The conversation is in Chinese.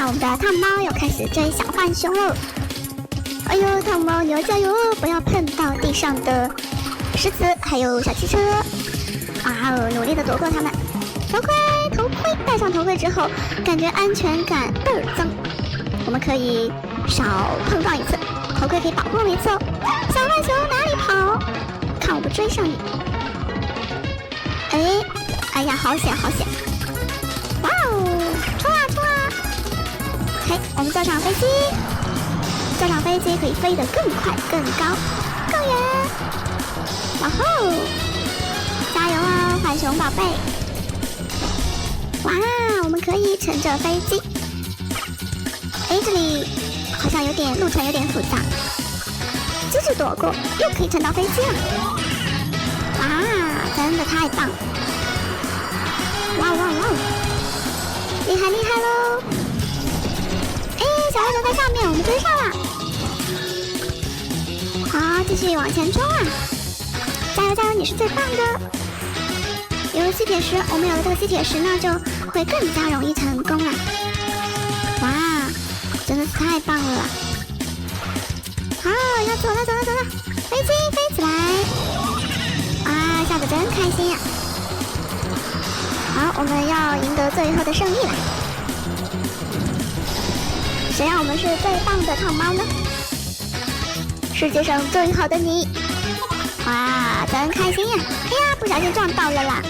我们的烫猫又开始追小浣熊了。哎呦，烫猫你要加油哦，不要碰到地上的石子还有小汽车。哇哦，努力的躲过它们。头盔，戴上头盔之后，感觉安全感倍儿增。我们可以少碰撞一次，头盔可以保护我们一次哦。小浣熊哪里跑？看我不追上你！哎呀，好险好险！哇哦，冲啊冲啊！嘿，我们坐上飞机，坐上飞机可以飞得更快、更高、更远。哇吼！加油啊，浣熊宝贝！哇，我们可以乘着飞机。这里好像路程有点复杂，机智躲过，又可以乘到飞机了。哇，真的太棒！哇，厉害喽！小浣熊在上面，我们追上了。好，继续往前冲啊！加油，你是最棒的！有了吸铁石，我们有了这个吸铁石呢，就会更加容易成功了。哇，真的是太棒了！好，要走了，飞机飞起来！啊，笑得真开心呀！好，我们要赢得最后的胜利了。谁让我们是最棒的烫猫呢？世界上最好的你！哇，真开心呀！哎呀，不小心撞到了啦！